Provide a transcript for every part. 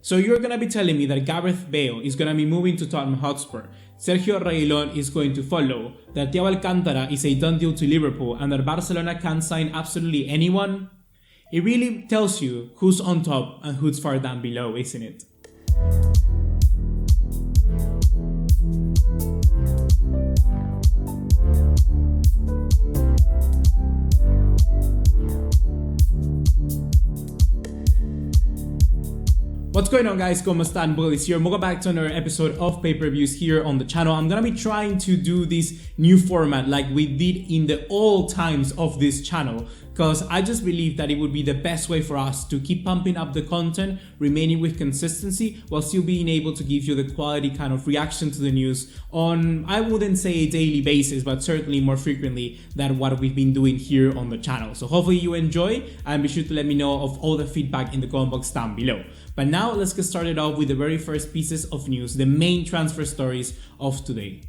So you're gonna be telling me that Gareth Bale is gonna be moving to Tottenham Hotspur, Sergio Reguilon is going to follow, that Thiago Alcántara is a done deal to Liverpool, and that Barcelona can sign absolutely anyone? It really tells you who's on top and who's far down below, isn't it? What's going on, guys? ¿Cómo están? BugaLuis here. Welcome back to another episode of pay-per-views here on the channel. I'm gonna be trying to do this new format like we did in the old times of this channel, because I just believe that it would be the best way for us to keep pumping up the content, remaining with consistency, while still being able to give you the quality kind of reaction to the news on, I wouldn't say a daily basis, but certainly more frequently than what we've been doing here on the channel. So hopefully you enjoy, and be sure to let me know of all the feedback in the comment box down below. But now let's get started off with the very first pieces of news, the main transfer stories of today.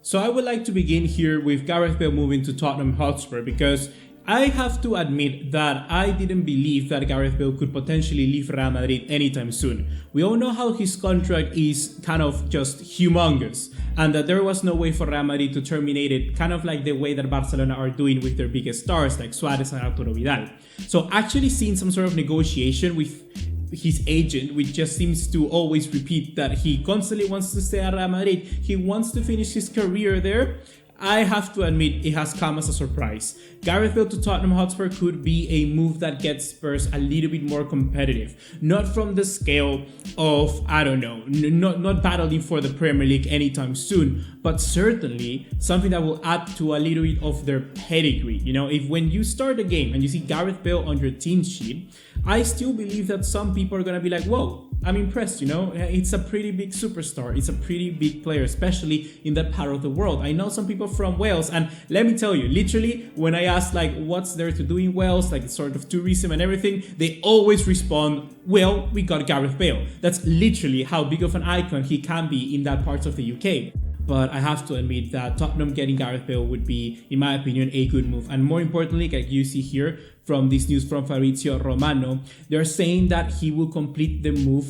So I would like to begin here with Gareth Bale moving to Tottenham Hotspur, because I have to admit that I didn't believe that Gareth Bale could potentially leave Real Madrid anytime soon. We all know how his contract is kind of just humongous, and that there was no way for Real Madrid to terminate it, kind of like the way that Barcelona are doing with their biggest stars like Suarez and Arturo Vidal. So actually seeing some sort of negotiation with his agent, which just seems to always repeat that he constantly wants to stay at Real Madrid, he wants to finish his career there, I have to admit it has come as a surprise. Gareth Bale to Tottenham Hotspur could be a move that gets Spurs a little bit more competitive. Not from the scale of, I don't know, not battling for the Premier League anytime soon, but certainly something that will add to a little bit of their pedigree. You know, if when you start a game and you see Gareth Bale on your team sheet, I still believe that some people are going to be like, whoa, I'm impressed, you know, it's a pretty big superstar, it's a pretty big player, especially in that part of the world. I know some people from Wales, and let me tell you, literally, when I ask like what's there to do in Wales, like sort of tourism and everything, they always respond, well, we got Gareth Bale. That's literally how big of an icon he can be in that part of the UK. But I have to admit that Tottenham getting Gareth Bale would be, in my opinion, a good move. And more importantly, like you see here from this news from Fabrizio Romano, they're saying that he will complete the move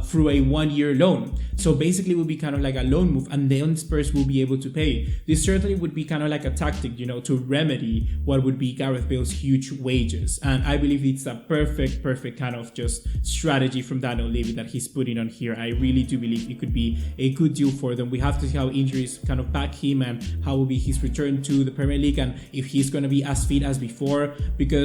through a 1-year loan. So basically it will be kind of like a loan move, and then Spurs will be able to pay. This certainly would be kind of like a tactic, you know, to remedy what would be Gareth Bale's huge wages. And I believe it's a perfect kind of just strategy from Daniel Levy that he's putting on here. I really do believe it could be a good deal for them. We have to see how injuries kind of back him and how will be his return to the Premier League, and if he's going to be as fit as before, because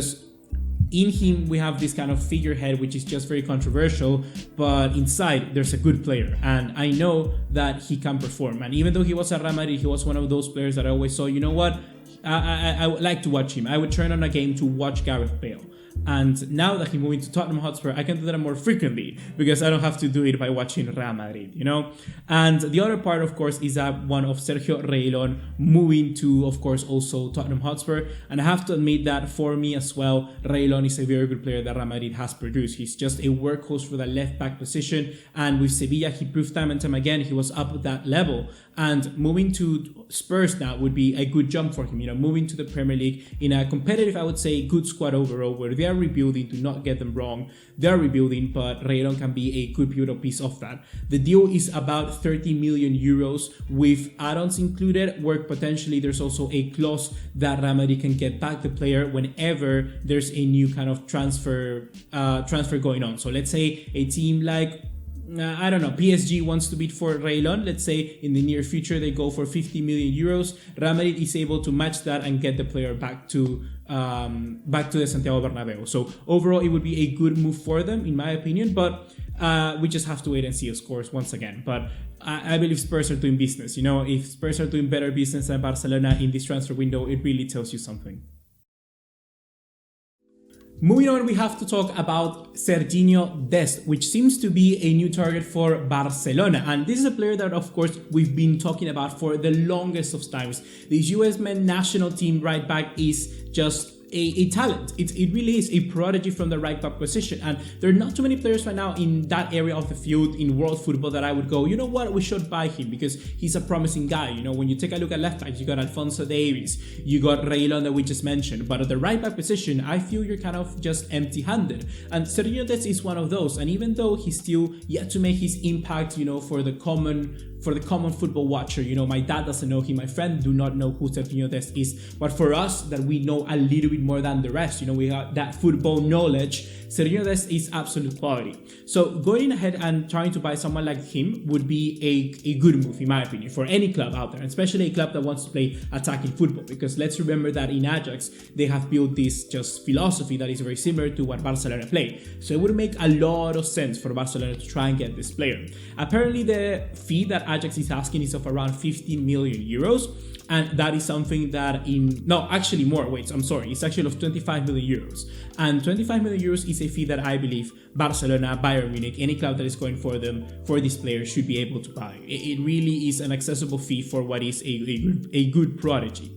in him we have this kind of figurehead which is just very controversial, but inside there's a good player, and I know that he can perform. And even though he was at Real Madrid, he was one of those players that I always saw, you know what, I would like to watch him. I would turn on a game to watch Gareth Bale. And now that he's moving to Tottenham Hotspur, I can do that more frequently because I don't have to do it by watching Real Madrid, you know? And the other part, of course, is that one of Sergio Reguilon moving to, of course, also Tottenham Hotspur. And I have to admit that for me as well, Reguilon is a very good player that Real Madrid has produced. He's just a workhorse for the left back position. And with Sevilla, he proved time and time again he was up at that level. And moving to Spurs now would be a good jump for him, you know, moving to the Premier League in a competitive, I would say, good squad overall, where they are rebuilding. Do not get them wrong, they are rebuilding, but Reguilon can be a good pivotal piece of that. The deal is about 30 million euros with add-ons included, where potentially there's also a clause that Real Madrid can get back the player whenever there's a new kind of transfer going on. So let's say a team like, I don't know, PSG wants to bid for Reguilon. Let's say in the near future they go for 50 million euros. Real Madrid is able to match that and get the player back to the Santiago Bernabeu. So overall, it would be a good move for them, in my opinion. But we just have to wait and see, of course, once again. But I believe Spurs are doing business. You know, if Spurs are doing better business than Barcelona in this transfer window, it really tells you something. Moving on, we have to talk about Sergiño Dest, which seems to be a new target for Barcelona. And this is a player that, of course, we've been talking about for the longest of times. The US men's national team right back is just a talent. It really is a prodigy from the right back position, and there are not too many players right now in that area of the field in world football that I would go, you know what, we should buy him because he's a promising guy. You know, when you take a look at left backs, you got Alphonso Davies, you got Reguilon that we just mentioned, but at the right back position, I feel you're kind of just empty-handed. And Sergiño Dest is one of those, and even though he's still yet to make his impact, you know, for the common football watcher, you know, my dad doesn't know him, my friend do not know who Sergiño Dest is, but for us that we know a little bit more than the rest, you know, we have that football knowledge, Sergiño Dest is absolute quality. So going ahead and trying to buy someone like him would be a good move, in my opinion, for any club out there, especially a club that wants to play attacking football, because let's remember that in Ajax, they have built this just philosophy that is very similar to what Barcelona play. So it would make a lot of sense for Barcelona to try and get this player. Apparently the fee that Ajax is asking is of around 15 million euros. And that is something that it's actually of 25 million euros. And 25 million euros is a fee that I believe Barcelona, Bayern Munich, any club that is going for them, for this player, should be able to buy. It really is an accessible fee for what is a good prodigy.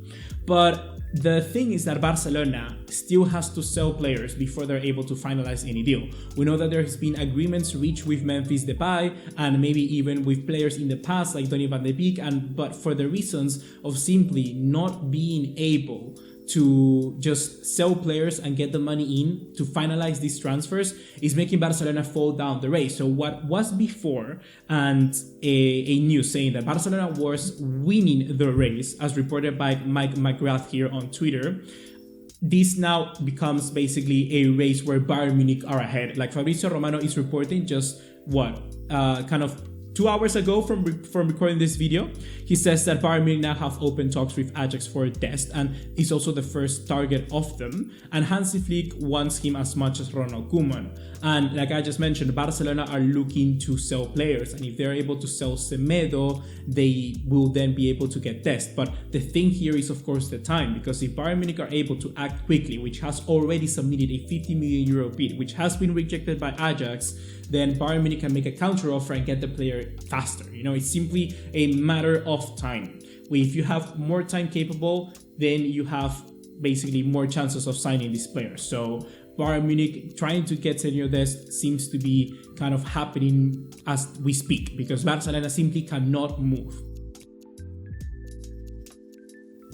But the thing is that Barcelona still has to sell players before they're able to finalize any deal. We know that there has been agreements reached with Memphis Depay and maybe even with players in the past like Donny van de Beek, but for the reasons of simply not being able to just sell players and get the money in to finalize these transfers is making Barcelona fall down the race. So what was before and a news saying that Barcelona was winning the race, as reported by Mike McGrath here on Twitter, this now becomes basically a race where Bayern Munich are ahead. Like Fabrizio Romano is reporting just kind of 2 hours ago from recording this video, he says that Bayern Munich now have open talks with Ajax for Dest and is also the first target of them. And Hansi Flick wants him as much as Ronald Koeman. And like I just mentioned, Barcelona are looking to sell players, and if they're able to sell Semedo, they will then be able to get Dest. But the thing here is, of course, the time, because if Bayern Munich are able to act quickly, which has already submitted a 50 million euro bid, which has been rejected by Ajax, then Bayern Munich can make a counter offer and get the player faster. You know, it's simply a matter of time. If you have more time capable, then you have basically more chances of signing this player. So Bayern Munich trying to get Sergiño Dest seems to be kind of happening as we speak, because Barcelona simply cannot move.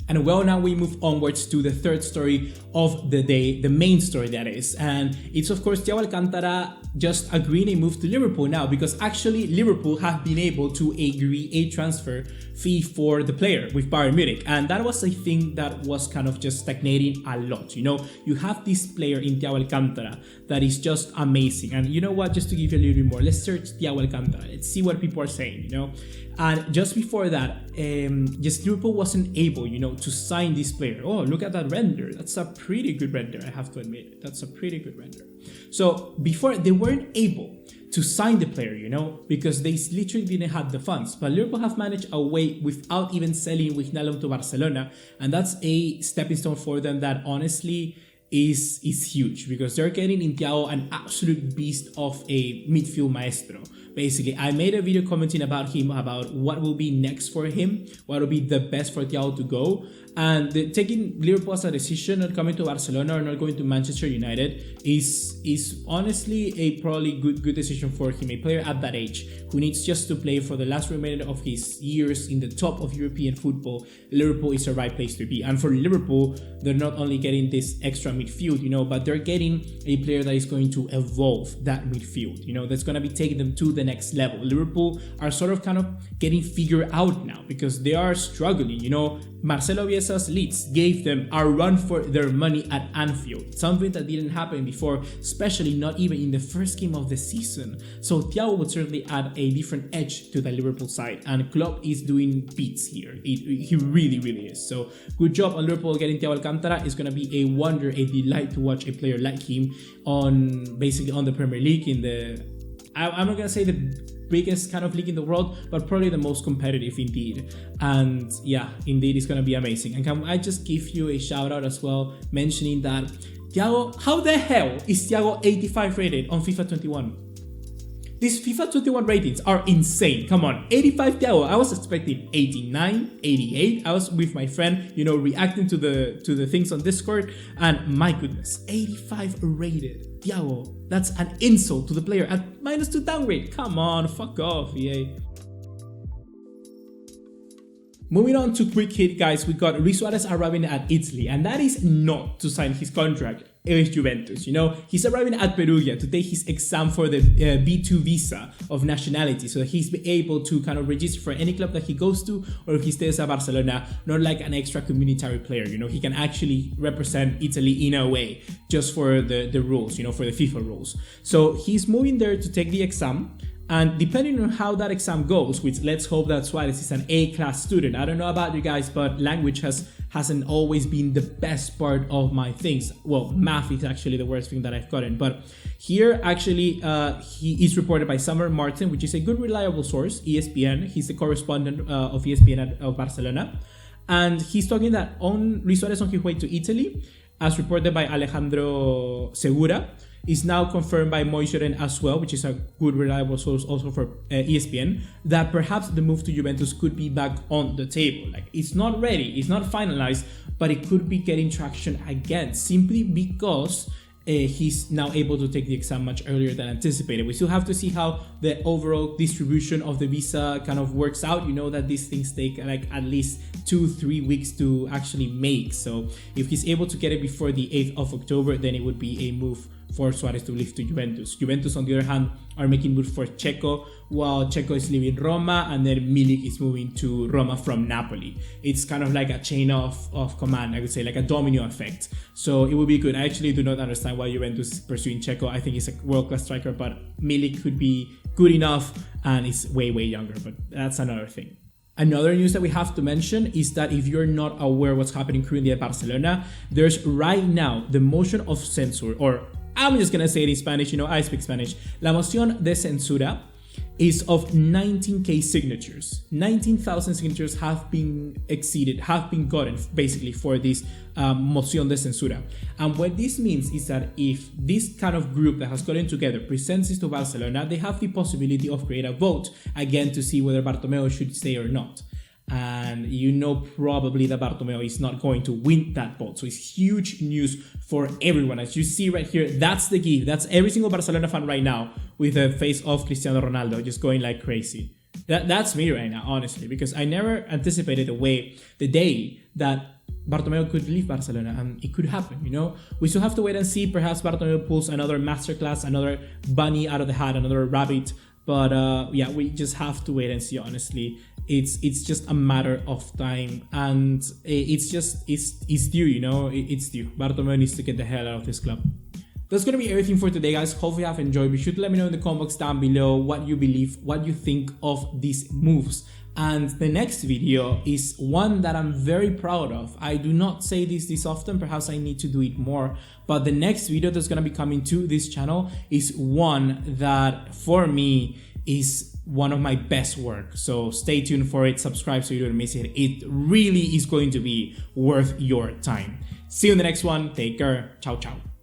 And well, now we move onwards to the third story of the day, the main story that is. And it's of course Thiago Alcantara just agreeing a move to Liverpool now, because actually Liverpool have been able to agree a transfer fee for the player with Bayern Munich. And that was a thing that was kind of just stagnating a lot. You know, you have this player in Thiago Alcantara that is just amazing. And you know what, just to give you a little bit more, let's search Thiago Alcantara. Let's see what people are saying, you know. And just before that, just Liverpool wasn't able, you know, to sign this player. Oh, look at that render. That's a pretty good render, I have to admit. That's a pretty good render. So before, they weren't able to sign the player, you know, because they literally didn't have the funds. But Liverpool have managed a way without even selling Wijnaldum to Barcelona. And that's a stepping stone for them that honestly is huge, because they're getting in Thiago an absolute beast of a midfield maestro. Basically, I made a video commenting about him, about what will be next for him, what will be the best for Thiago to go. And taking Liverpool as a decision, not coming to Barcelona or not going to Manchester United, is honestly a probably good decision for him. A player at that age who needs just to play for the last remainder of his years in the top of European football, Liverpool is the right place to be. And for Liverpool, they're not only getting this extra midfield, you know, but they're getting a player that is going to evolve that midfield, you know, that's going to be taking them to the next level. Liverpool are sort of kind of getting figured out now, because they are struggling, you know. Marcelo Bielsa's Leeds gave them a run for their money at Anfield, something that didn't happen before, especially not even in the first game of the season. So Thiago would certainly add a different edge to the Liverpool side, and Klopp is doing beats here. He really is. So good job on Liverpool getting Thiago Alcantara. It's going to be a wonder, a delight to watch a player like him on the Premier League, in the, I'm not going to say the biggest kind of league in the world, but probably the most competitive indeed. And yeah, indeed, it's going to be amazing. And can I just give you a shout out as well, mentioning that Thiago, how the hell is Thiago 85 rated on FIFA 21? These FIFA 21 ratings are insane. Come on, 85 Thiago. I was expecting 89, 88. I was with my friend, reacting to the things on Discord, and my goodness, 85 rated Thiago. That's an insult to the player at -2 downgrade. Come on, fuck off, EA. Moving on to quick hit, guys, we got Luis Suarez arriving at Italy, and that is not to sign his contract with Juventus. He's arriving at Perugia to take his exam for the B2 visa of nationality, so that he's able to kind of register for any club that he goes to, or if he stays at Barcelona, not like an extra communitary player. He can actually represent Italy in a way, just for the rules, for the FIFA rules. So he's moving there to take the exam. And depending on how that exam goes, which let's hope that Suarez is an A-class student. I don't know about you guys, but language hasn't always been the best part of my things. Well, math is actually the worst thing that I've gotten. But here, actually, he is reported by Summer Martin, which is a good, reliable source, ESPN. He's the correspondent of ESPN of Barcelona. And he's talking that Luis Suarez on his way to Italy, as reported by Alejandro Segura, is now confirmed by Moiseren as well, which is a good, reliable source also for ESPN, that perhaps the move to Juventus could be back on the table. Like, it's not ready, it's not finalized, but it could be getting traction again, simply because he's now able to take the exam much earlier than anticipated. We still have to see how the overall distribution of the visa kind of works out. You know that these things take like at least 2-3 weeks to actually make. So if he's able to get it before the 8th of October, then it would be a move for Suarez to leave to Juventus. Juventus, on the other hand, are making moves for Checo, while Checo is leaving Roma, and then Milik is moving to Roma from Napoli. It's kind of like a chain of command, I would say, like a domino effect. So it would be good. I actually do not understand why Juventus is pursuing Checo. I think he's a world-class striker, but Milik could be good enough, and he's way, way younger, but that's another thing. Another news that we have to mention is that if you're not aware what's happening currently at Barcelona, there's right now the motion of censure, or I'm just gonna say it in Spanish, I speak Spanish. La moción de censura is of 19k signatures. 19,000 signatures have been gotten basically for this moción de censura. And what this means is that if this kind of group that has gotten together presents this to Barcelona, they have the possibility of creating a vote again to see whether Bartomeu should stay or not. And probably that Bartomeu is not going to win that vote. So it's huge news for everyone. As you see right here, that's the gift. That's every single Barcelona fan right now with the face of Cristiano Ronaldo just going like crazy. That's me right now, honestly, because I never anticipated the day that Bartomeu could leave Barcelona, and it could happen, We still have to wait and see. Perhaps Bartomeu pulls another masterclass, another bunny out of the hat, another rabbit. But yeah, we just have to wait and see, honestly. It's just a matter of time, and it's due, it's due. Bartomeu needs to get the hell out of this club. That's gonna be everything for today, guys. Hopefully you have enjoyed. Be sure to let me know in the comment box down below what you believe, what you think of these moves. And the next video is one that I'm very proud of. I do not say this often, perhaps I need to do it more, but the next video that's gonna be coming to this channel is one that for me is one of my best work. So stay tuned for it, subscribe so you don't miss it. It really is going to be worth your time. See you in the next one. Take care. Ciao, ciao.